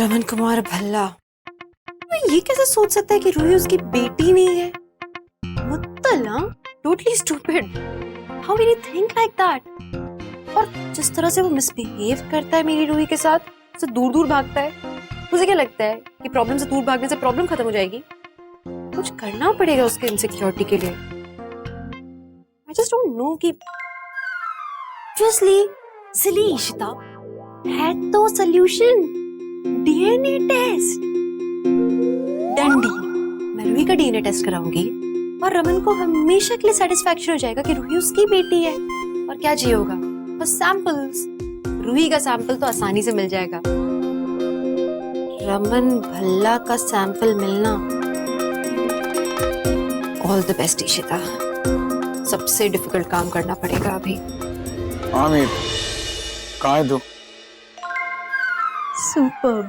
रमन कुमार भल्ला, वो ये कैसे सोच सकता है कि रूही उसकी बेटी नहीं है? मुत्तल, totally stupid. How can he think like that? और जिस तरह से वो मिसबिहेव करता है मेरी रूही के साथ, उससे दूर दूर भागता है। मुझे क्या लगता है कि प्रॉब्लम से दूर भागने से प्रॉब्लम खत्म हो जाएगी? कुछ करना पड़ेगा उसके इनसिक्योरिटी के लिए। आई जस्ट डोंट नो कि ऑब्वियसली सिली इशिता है तो सॉल्यूशन, डीएनए टेस्ट। डंडी, मैं रूही का डीएनए टेस्ट कराऊंगी और रमन को हमेशा के लिए सेटिस्फैक्शन हो जाएगा कि रूही उसकी बेटी है। और क्या चाहिए होगा? बस सैंपल्स। रूही का सैंपल तो आसानी से मिल जाएगा। रमन भल्ला का सैंपल मिलना, ऑल द बेस्ट इशिता। सबसे डिफिकल्ट काम करना पड़ेगा अभी। आमिर, कहाँ है तू? सुपर,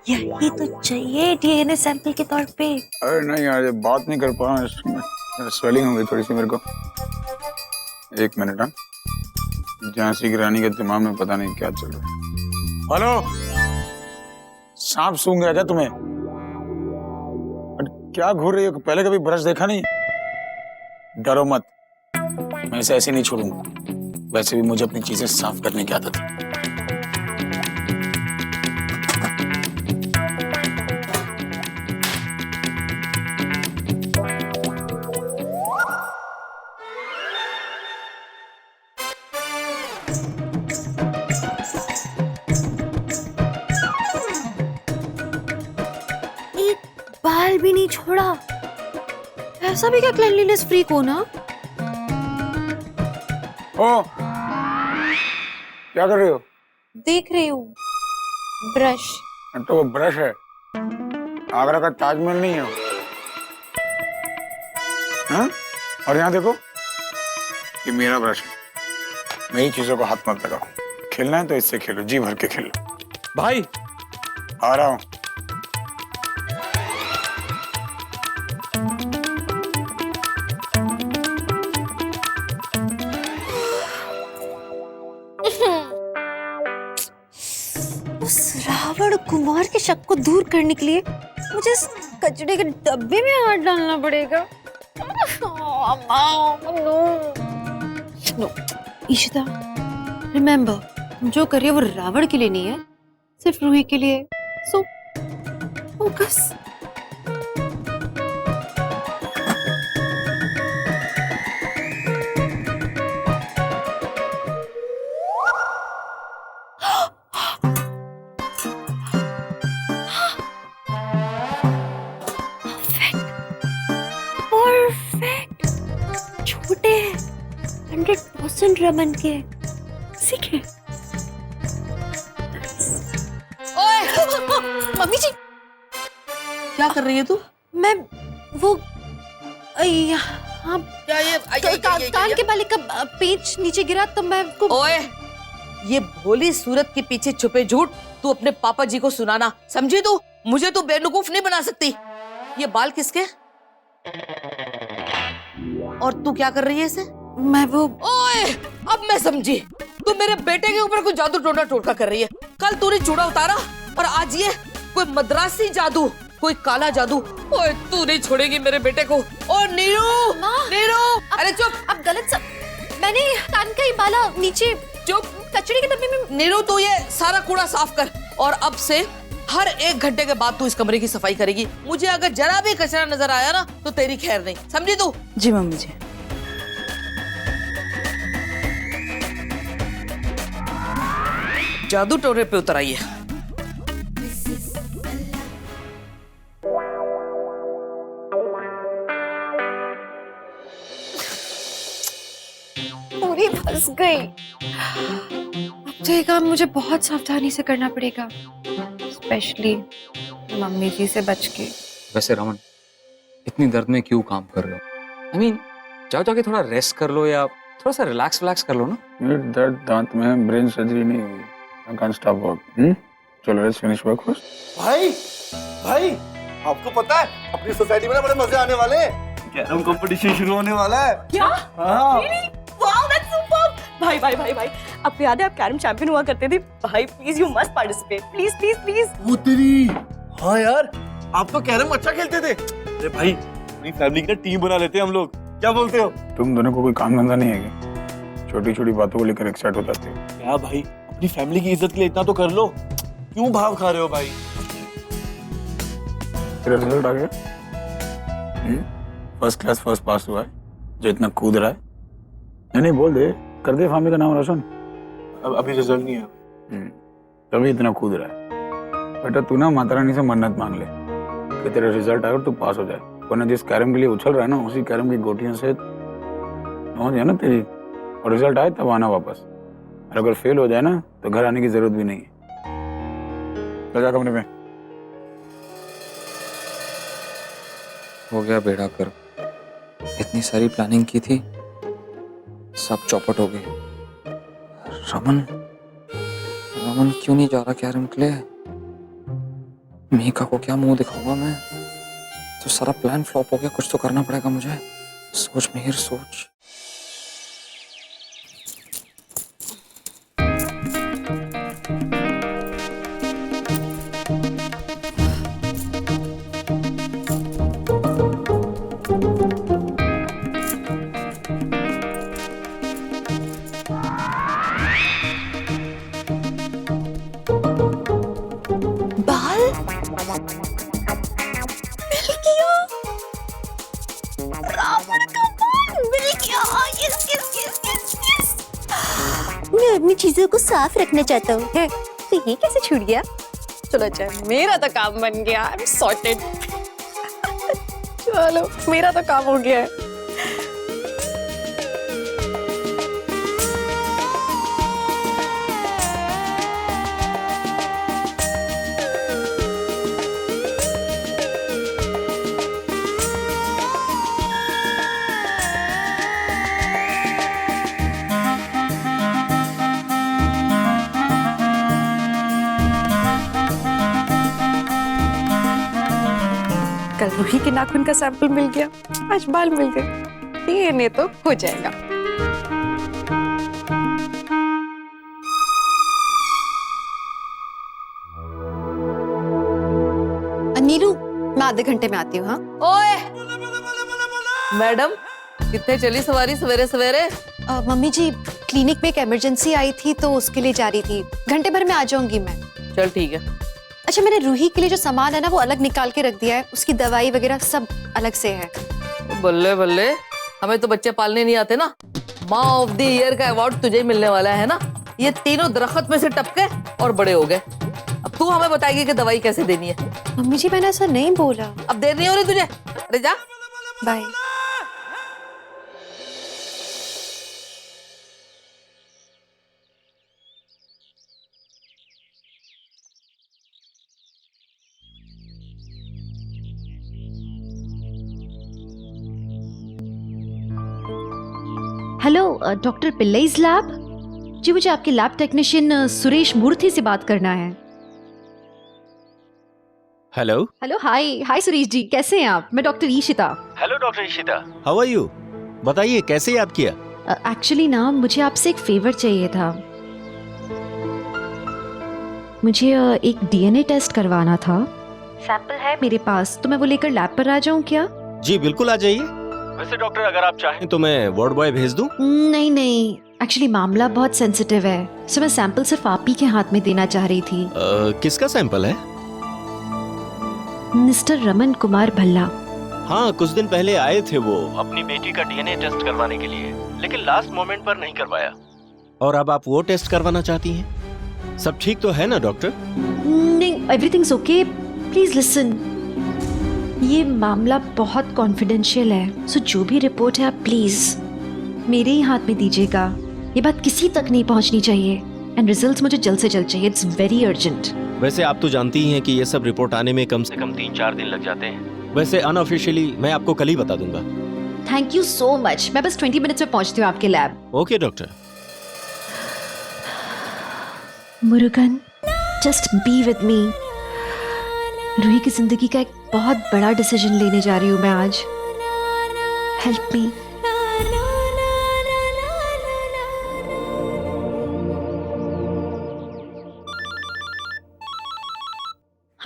यही तो चाहिए डीएनए सैंपल के तौर पे। अरे नहीं यार, ये बात नहीं कर पा रहा, स्वेलिंग हो गई थोड़ी सी मेरे को। एक मिनट। हाँ, झांसी की रानी के दिमाग में पता नहीं क्या चल रहा है। हेलो, सांप सूंघ गया क्या तुम्हें? क्या घूर रही हो? पहले कभी ब्रश देखा नहीं? डरो मत, मैं इसे ऐसे नहीं छोड़ूंगा। वैसे भी मुझे अपनी चीजें साफ करने की आदत है। बाल भी नहीं छोड़ा। ऐसा भी क्या क्लीनलीनेस फ्रीक हो ना? ओ, क्या कर रही हो? देख रही हूँ ब्रश। तो वो ब्रश है, आगरा का ताजमहल नहीं है। हाँ? और यहाँ देखो, ये मेरा ब्रश है। मेरी चीजों को हाथ मत लगाओ। खेलना है तो इससे खेलो, जी भर के खेलो। भाई आ रहा हूँ। उस रावण कुमार के शक को दूर करने के लिए मुझे इस कचड़े के डब्बे में हाथ डालना पड़ेगा। नो इशिता, रिमेम्बर, जो कर रही है वो रावण के लिए नहीं है, सिर्फ रूही के लिए। So focus. परफेक्ट। छोटे हैं, 100% रमन के। सीखे। ओए, मम्मी जी, क्या कर रही है तू? मैं वो हाँ, क्या ये कान के बाली का पेच नीचे गिरा तो मैं को। ओए, ये भोली सूरत के पीछे छुपे झूठ तू अपने पापा जी को सुनाना, समझी तू? मुझे तू बेवकूफ नहीं बना सकती। ये बाल किसके? और तू क्या कर रही है इसे? मैं वो। ओए, अब मैं समझी। तू मेरे बेटे के ऊपर कोई जादू टोटका कर रही है। कल तूने चूड़ा उतारा और आज ये कोई मद्रासी जादू, कोई काला जादू। ओए, तू नहीं छोड़ेगी मेरे बेटे को। ओ नीरू, नीरू, अरे चुप। अब गलत सब, मैंने कान का ही बाला नीचे चुप। कचड़े के डब्बे में। नीरू, तू ये सारा कूड़ा साफ कर और अब से हर 1 घंटे के बाद तू इस कमरे की सफाई करेगी। मुझे अगर जरा भी कचरा नजर आया ना तो तेरी खैर नहीं, समझी तू? जी मम्मी जी। जादू टोरे पे उतर आई है। पूरी फंस गई। अब तो ये काम मुझे बहुत सावधानी से करना पड़ेगा, स्पेशली मम्मी जी से बच के। वैसे रमन, इतनी दर्द में क्यों काम कर रहे हो? I mean, जाओ जाके थोड़ा रेस्ट कर लो या थोड़ा सा रिलैक्स कर लो ना। मेरे दर्द दांत में है, ब्रेन सर्जरी नहीं हुई। I can't stop work. चलो let's finish work first. भाई भाई, आपको पता है अपनी सोसाइटी में ना बड़े मजे आने वाले हैं। कैरम कंपटीशन शुरू होने वाला है। क्या? हाँ। Wow, that's super. भाई भाई भाई भाई, आपको याद है आप कैरम चैंपियन हुआ करते थे भाई, please you must participate, please please please. वो तेरी, हाँ यार आप तो कैरम अच्छा खेलते थे। अरे भाई अपनी फैमिली की ना टीम बना लेते हैं हम लोग, क्या बोलते हो? तुम दोनों को कोई काम धंधा नहीं है क्या? छोटी छोटी बातों को लेकर एक्साइट हो जाते हो। क्या भाई, अपनी फैमिली की इज्जत के लिए इतना तो कर लो, क्यों भाव खा रहे हो भाई? तेरा रिजल्ट आ गया? फर्स्ट क्लास फर्स्ट पास हुआ है, जो इतना कूद रहा है। नहीं बोल दे, कर दे फैमिली का नाम रोशन। अब अभी रिजल्ट नहीं है। तभी इतना कूद रहा है। बेटा तू ना माता रानी से मन्नत मांग ले कि तेरा रिजल्ट आए और तू पास हो जाए, वरना जिस कैरम के लिए उछल रहा है ना उसी कैरम की गोटियों से पहुंच जाए ना तेरी, और रिजल्ट आए तब आना वापस। और अगर फेल हो जाए ना तो घर आने की जरूरत भी नहीं है। चल जा कमरे में। हो गया बेड़ा कर, इतनी सारी प्लानिंग की थी, सब चौपट हो गई। रमन रमन क्यों नहीं जा रहा कैरम के लिए? मीका को क्या मुंह दिखाऊंगा मैं? तो सारा प्लान फ्लॉप हो गया, कुछ तो करना पड़ेगा मुझे। सोच मिहिर सोच। बाल मिल गया, रावण का बाल मिल गया। Yes yes yes yes yes. मैं अपनी चीजों को साफ रखना चाहता हूँ, तो ये कैसे छूट गया? चलो अच्छा, मेरा तो काम बन गया। I am sorted. चलो मेरा तो काम हो गया है। कल रूही के नाखून का सैंपल मिल गया, आज बाल मिल गए, डीएनए तो हो जाएगा। नीलू, मैं आधे घंटे में आती हूँ। हाँ ओए मैडम, कितने चली सवारी सवेरे सवेरे? मम्मी जी, क्लिनिक में एक इमरजेंसी आई थी तो उसके लिए जा रही थी। घंटे भर में आ जाऊंगी मैं। चल ठीक है। अच्छा, मैंने रूही के लिए जो सामान है ना वो अलग निकाल के रख दिया है, उसकी दवाई वगैरह सब अलग से है। बल्ले बल्ले, हमें तो बच्चे पालने नहीं आते ना। माँ ऑफ द ईयर का अवार्ड तुझे ही मिलने वाला है ना। ये तीनों दरख्त में से टपके और बड़े हो गए। अब तू हमें बताएगी कि दवाई कैसे देनी है। मम्मी जी, मैंने ऐसा नहीं बोला। अब देर नहीं हो रही तुझे? अरे जा। बाय। हेलो डॉक्टर पिल्लईज लैब जी, मुझे आपके लैब टेक्नीशियन सुरेश मूर्ति से बात करना है। Hello hello, hi hi Suresh ji, कैसे हैं आप? मैं doctor Ishita. Hello doctor Ishita, how are you? बताइए कैसे याद किया? एक्चुअली ना मुझे आपसे एक फेवर चाहिए था। मुझे एक डीएनए टेस्ट करवाना था। सैंपल है मेरे पास, तो मैं वो लेकर लैब पर आ जाऊं क्या? जी बिल्कुल आ जाइए। वैसे डॉक्टर अगर आप चाहें तो मैं वार्ड बॉय भेज दूं? नहीं नहीं, एक्चुअली मामला बहुत सेंसिटिव है, सो मैं सैंपल सिर्फ आप ही के हाथ में देना चाह रही थी। किसका सैंपल है? मिस्टर रमन कुमार भल्ला। हाँ, कुछ दिन पहले आए थे वो अपनी बेटी का डीएनए टेस्ट करवाने के लिए, लेकिन लास्ट मोमेंट पर नहीं करवाया। और अब आप वो टेस्ट करवाना चाहती हैं? सब ठीक तो है ना डॉक्टर? नहीं, एवरीथिंग्स ओके। प्लीज लिसन, ये मामला बहुत कॉन्फिडेंशियल है, सो जो भी रिपोर्ट है आप प्लीज मेरे ही हाथ में दीजिएगा। ये बात किसी तक नहीं पहुंचनी चाहिए, एंड रिजल्ट्स मुझे जल्द से जल्द चाहिए। It's very urgent. वैसे आप तो जानती ही हैं कि ये सब रिपोर्ट आने में कम से कम 3-4 दिन लग जाते हैं। वैसे अनऑफिशियली मैं आपको कल ही बता दूंगा। Thank you so much. मैं बस 20 मिनट्स में पहुंचती हूँ आपके lab. Okay doctor. Murugan, just be with me. Ruhi की जिंदगी का एक बहुत बड़ा डिसीजन लेने जा रही हूँ मैं आज। Help me.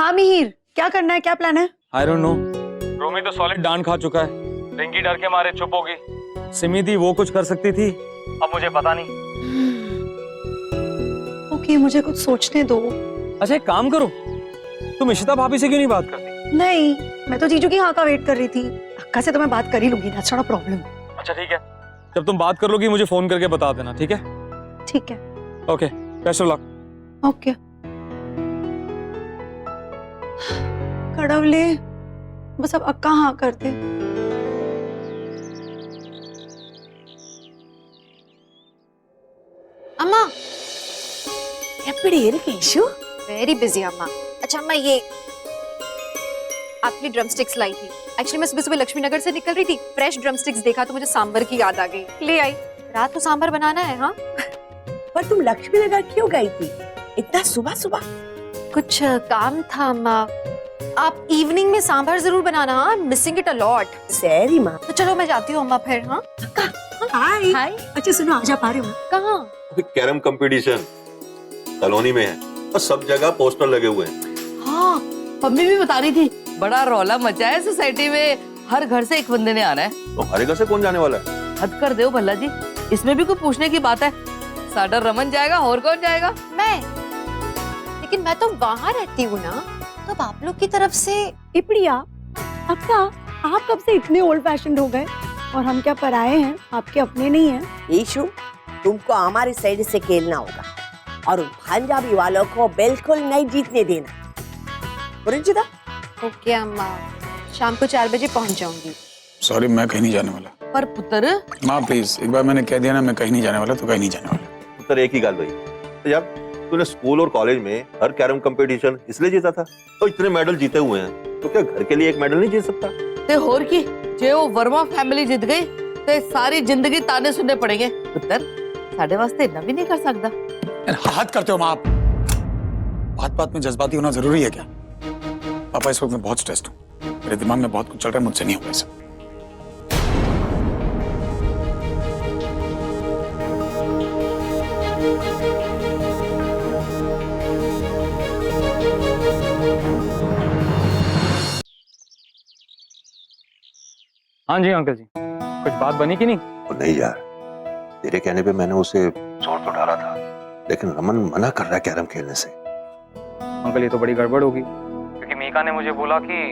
हाँ मिहिर, क्या करना है, क्या प्लान है? I don't know. रोमी तो सॉलिड डांट खा चुका है, रिंकी डर के मारे चुप होगी, सिमी थी वो कुछ कर सकती थी, अब मुझे पता नहीं। ओके, मुझे कुछ सोचने दो। अच्छा एक काम करो, तुम इशिता भाभी से क्यों नहीं बात करती? नहीं, मैं तो जीजू की हाँ का वेट कर रही थी। अक्का से तो मैं बात कर ही लूंगी, दैट्स नॉट अ प्रॉब्लम। अच्छा ठीक है, जब तुम बात कर लोगी मुझे फोन करके बता देना, ठीक है? ठीक है। Okay, best of luck. Okay. कड़वले, बस अब अक्का हाँ करते। अम्मा, எப்படி இருக்கு இஷு? वेरी बिजी अम्मा। अच्छा अम्मा, ये आपके ड्रम स्टिक्स लाई थी। एक्चुअली मैं सुबह सुबह लक्ष्मी नगर से निकल रही थी, फ्रेश ड्रम स्टिक्स देखा तो मुझे सांबर की याद आ गई, ले आई। रात को सांबर बनाना है। हाँ, पर तुम लक्ष्मी नगर क्यों गई थी इतना सुबह सुबह? कुछ काम था अम्मा। आप इवनिंग में सांभर जरूर बनाना। हाँ, मिसिंग इट अ लॉट। सैरी माँ। तो चलो मैं जाती हूँ अम्मा फिर। हाँ, हाय। हाय। अच्छा सुनो, आज आप आ रहे हो? कहाँ? कैरम कंपटीशन कॉलोनी में है और सब जगह पोस्टर लगे हुए हैं। हाँ, मम्मी भी बता रही थी, बड़ा रौला मचा है सोसाइटी में, हर घर से एक बंदे ने आना है। तुम्हारे घर से कौन जाने वाला है? हद कर दो भल्ला जी, इसमें भी कोई पूछने की बात है? साडा रमन जाएगा और कौन जाएगा? मैं। लेकिन मैं तो वहाँ रहती हूँ ना, तो आप लोग की तरफ से। इपड़िया, अक्का, आप कब से इतने ओल्ड फैशन हो गए? और हम क्या पराए हैं? आपके अपने नहीं हैं? इशु, तुमको हमारी साइड से खेलना होगा और पंजाबी वालों को बिल्कुल नहीं जीतने देना। पुरंजिता? ओके अम्मा, शाम को 4 बजे पहुँच जाऊंगी। सॉरी, मैं कहीं नहीं जाने वाला। पर पुत्र, माँ प्लीज, एक बार मैंने कह दिया ना मैं कहीं नहीं जाने वाला, तो कहीं नहीं जाने वाला। तो एक ही गाल भाई, तो जब तूने स्कूल और कॉलेज में हर कैरम कंपटीशन इसलिए जीता था, तो इतने मेडल जीते हुए हैं, तो क्या घर के लिए एक मेडल नहीं जीत सकता? ते होर की जे वो वर्मा फैमिली जीत गई ते सारी जिंदगी ताने सुनने पड़ेंगे। पुत्र साढ़े वास्ते इतना भी नहीं कर सकता। हाथ करते हो माँ आप। बात बात में जज्बाती होना जरूरी है क्या? पापा, इस वक्त मैं बहुत स्ट्रेस्ड हूँ, मेरे दिमाग में बहुत कुछ चल रहा है, मुझसे नहीं होगा सब। हाँ जी अंकल जी, कुछ बात बनी कि नहीं? तो नहीं यार, तेरे कहने पे मैंने उसे जोर तो डाला था, लेकिन रमन मना कर रहा है कैरम खेलने से। अंकल ये तो बड़ी गड़बड़ होगी, क्योंकि मीका ने मुझे बोला कि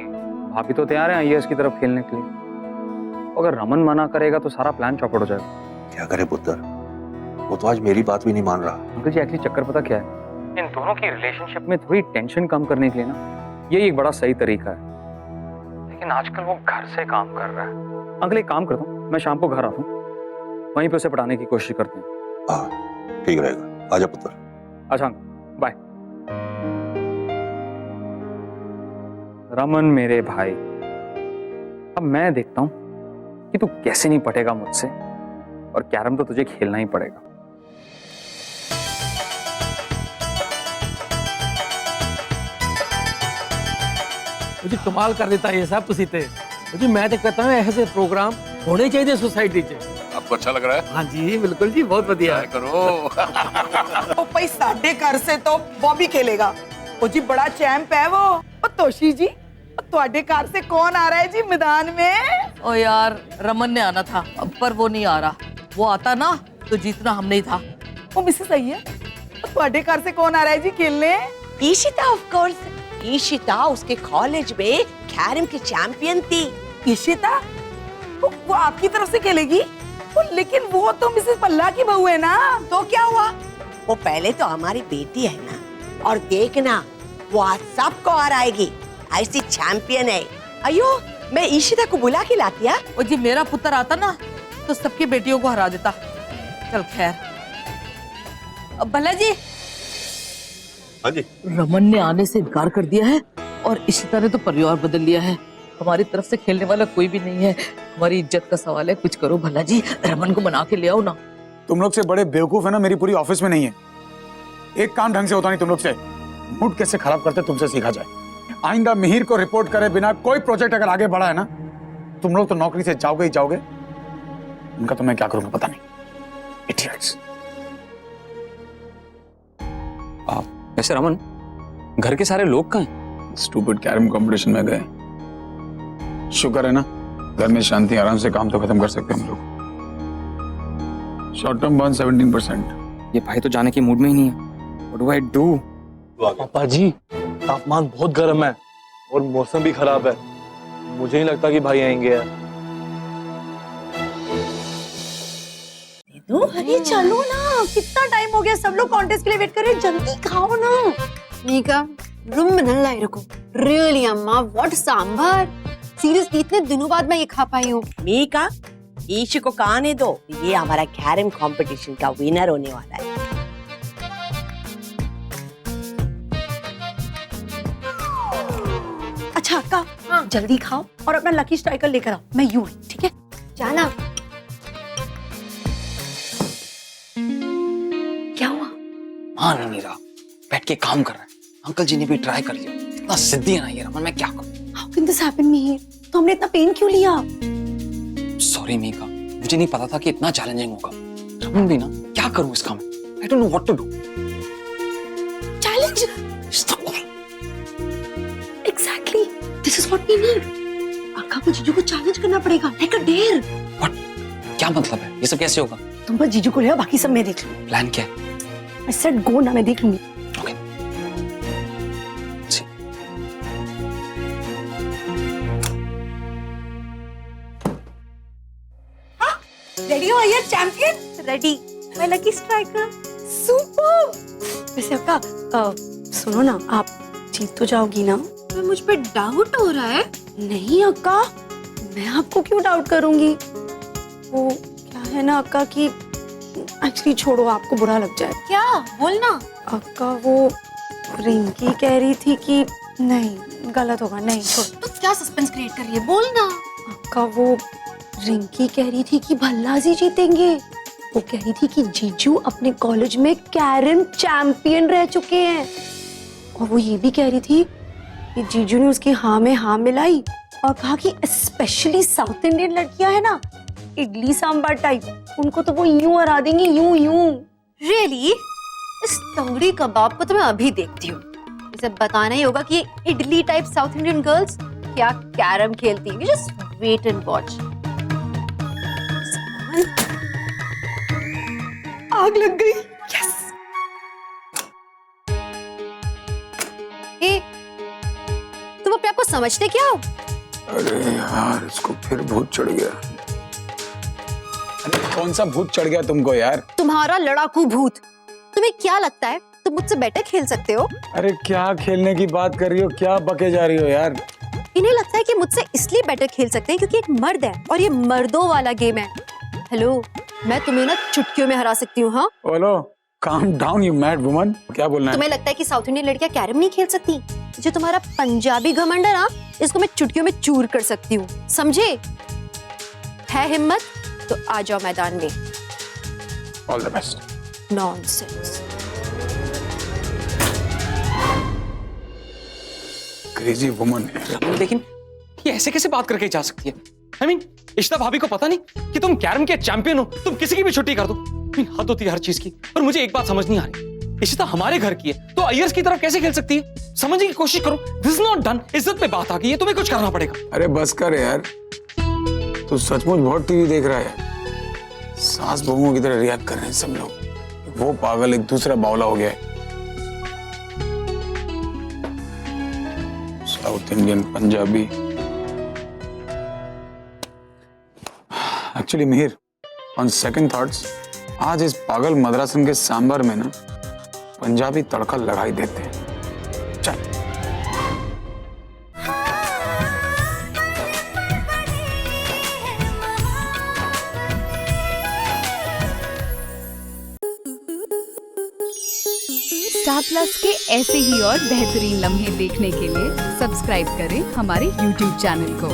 भाभी तो तैयार है आईएएस की तरफ खेलने के लिए। अगर रमन मना करेगा तो सारा प्लान चौपट हो जाएगा। क्या करे पुत्र, वो तो आज मेरी बात भी नहीं मान रहा। अंकल जी एक्चुअली चक्कर पता क्या है, इन दोनों की रिलेशनशिप में थोड़ी टेंशन कम करने के लिए ना यही एक बड़ा सही तरीका है, लेकिन आजकल वो घर से काम कर रहा है। अंकल एक काम करता हूँ, मैं शाम को घर आता हूँ, वहीं पे उसे पढ़ाने की कोशिश करते हैं। हाँ ठीक रहेगा, आजा पुत्र। अच्छा अंकल बाय। रमन मेरे भाई, अब मैं देखता हूँ कि तू कैसे नहीं पटेगा मुझसे, और कैरम तो तुझे खेलना ही पड़ेगा। मुझे कमाल कर देता है ये सब तुसी ते। मुझे मैं तो कहता हूँ ऐसे प्रोग्राम होने चाहिए सोसाइटी च। आपको अच्छा लग रहा है? हाँ जी बिल्कुल जी, बहुत बढ़िया है। करो। ओ भाई साढ़े घर से तो बॉबी खेलेगा। ओ जी बड़ा चैंप है वो। ओ तोशी जी, ਤੁਹਾਡੇ घर से कौन आ रहा है जी मैदान में? ओ यार रमन ने आना था, पर वो नहीं आ रहा। वो आता ना तो जीतना हमने ही था। ओ मिसेस आई है। ਤੁਹਾਡੇ घर से कौन आ रहा है जी खेलने? ईशिता ऑफ कोर्स। ईशिता उसके कॉलेज में कैरम की चैंपियन थी। ईशिता? वो आपकी तरफ से खेलेगी? लेकिन वो तो मिसेस पल्ला की बहू है ना। तो क्या हुआ? वो पहले तो हमारी बेटी है ना, और देखना वो आज सबको हराएगी, ऐसी चैंपियन है। अयो, मैं ईशिता को बुला के लाती। ओ जी मेरा पुत्र आता ना तो सबकी बेटियों को हरा देता। चल खैर। अब भला जी, हाँ जी, रमन ने आने से इनकार कर दिया है और इशिता ने तो परिवार बदल लिया है। हमारी तरफ से खेलने वाला कोई भी नहीं है। हमारी इज्जत का सवाल है, कुछ करो भला जी, रमन को मना के ले आओ ना। तुम लोग से बड़े बेवकूफ है ना, मेरी पूरी ऑफिस में नहीं है। एक काम ढंग से होता नहीं तुम लोग से। मूड कैसे खराब करते तुमसे सीखा जाए। आइंदा मिहिर को रिपोर्ट करे बिना कोई प्रोजेक्ट अगर आगे बढ़ा है ना, तुम लोग तो नौकरी से जाओगे ही जाओगे। उनका तो मैं क्या करूंगा पता नहीं। इडियट्स। वैसे रमन, घर के सारे लोग कहाँ हैं? स्टूपिड कैरम कंपटीशन में गए। शुक्र है ना, घर में शांति, आराम से काम तो खत्म कर सकते हैं हम लोग। Short term burn 17%। ये भाई तो जाने की मूड में ही नहीं है। What do I do? पापा जी, तापमान बहुत गर्म है और मौसम भी खराब है। मुझे नहीं लगता कि भाई आएंगे यार। अरे चलो ना, कितना टाइम हो गया, सब लोग कॉन्टेस्ट के लिए वेट कर रहे हैं, जल्दी खाओ ना। मीका, रूम में नल्ला ही रखो। रियली अम्मा, व्हाट सांभर। सीरियसली इतने दिनों बाद मैं ये खा पाई हूँ। मीका, ईशु को खाने दो, ये हमारा कैरम कंपटीशन का विनर होने वाला है। अच्छा अक्का, जल्दी खाओ और अपना लकी स्ट्राइकर लेकर आओ, मैं यूं ही, ठीक है? जाना। क्या हुआ? मान नहीं रहा, बैठ के काम कर रहा है। अंकल जी ने भी ट्राई कर लिया, इतना सिद्धि है ना ये रमन, मैं क्या करूं? How can this happen Mihir? तो हमने इतना पेन क्यों लिया? सॉरी मीका, मुझे नहीं पता था कि इतना चैलेंजिंग होगा। रमन भी ना, क्या करूं इसका मैं? I don't know what to do. Challenge? Exactly. This is what we need. अक्का को जीजू को चैलेंज करना पड़ेगा, like a dare. What? क्या मतलब है? ये सब कैसे होगा? तुम बस जीजू को ले आओ, बाकी सब मैं देख लूंगी। प्लान क्या है? I said go ना, मैं देख लूंगी। Okay. See. रेडी हो यार चैंपियन? रेडी। मैं लकी स्ट्राइकर। सुपर। वैसे अक्का, सुनो ना, आप जीत तो जाओगी ना? तो मुझ पे डाउट हो रहा है? नहीं अक्का, मैं आपको क्यों डाउट करूंगी? वो क्या है ना अक्का कि एक्चुअली छोड़ो, आपको बुरा लग जाए। क्या? बोलना। अक्का वो रिंकी कह रही थी कि नहीं, गलत होगा, नहीं छोड़ो। तो क्या सस्पेंस क्रिएट कर रही है? बोलना। अक्का वो रिंकी कह रही थी कि भल्ला जी जीतेंगे। वो कह रही थी कि जीजू अपने कॉलेज में कैरम चैंपियन रह चुके हैं, और वो ये भी कह रही थी कि जीजू ने उसकी हाँ में हाँ मिलाई और कहा कि स्पेशली साउथ इंडियन लड़कियां है ना, इडली सांभर टाइप, उनको तो वो यूं हरा देंगी, यूं यूं। रियली? इस तंगड़ी कबाब को तो मैं अभी देखती हूँ। इसे बताना ही होगा कि ये idli type South Indian girls क्या कैरम खेलती हैं। Just wait and watch. आग लग गई। यस। तुम अपने आप को समझते क्या हो? अरे यार, इसको फिर भूत चढ़ गया। अरे कौन सा भूत चढ़ गया तुमको यार? तुम्हारा लड़ाकू भूत। तुम्हें क्या लगता है तुम मुझसे बेटर खेल सकते हो? अरे क्या खेलने की बात कर रही हो, क्या बके जा रही हो यार? इन्हें लगता है कि मुझसे इसलिए बेटर खेल सकते हैं क्योंकि एक मर्द है और ये मर्दों वाला गेम है। हेलो, मैं तुम्हें ना चुटकियों में हरा सकती हूँ। हाँ, बोलो, calm down you mad woman। क्या बोलना है? तुम्हें लगता है कि साउथ इंडियन लड़कियां कैरम नहीं खेल सकती? जो तुम्हारा पंजाबी घमंड है ना, इसको मैं चुटकियों में चूर कर सकती हूँ, समझे? है हिम्मत तो आ जाओ मैदान में। All the best। Nonsense. Crazy woman है। लेकिन ये ऐसे कैसे बात करके जा सकती है? I mean, इशिता भाभी को पता नहीं कि तुम कैरम के चैंपियन हो, तुम किसी की भी छुट्टी कर दो। हद होती है हर चीज की। और मुझे एक बात समझ नहीं आ रही, इशिता हमारे घर की है तो अयर्स की तरफ कैसे खेल सकती है? समझने की कोशिश करो। This is not done. इज्जत पे बात आ गई है, तुम्हें कुछ करना पड़ेगा। अरे बस कर यार, तू सचमुच बहुत टीवी देख रहा है। सास बहुओं की तरह रिएक्ट कर रहे हैं सब लोग। वो पागल एक दूसरा बावला हो गया है। South Indian, Punjabi. Actually Mihir, on second thoughts, आज इस पागल मद्रासन के सांबर में ना पंजाबी तड़का लगा ही देते हैं। चल। स्टार प्लस के ऐसे ही और बेहतरीन लम्हे देखने के लिए सब्सक्राइब करें हमारे YouTube चैनल को।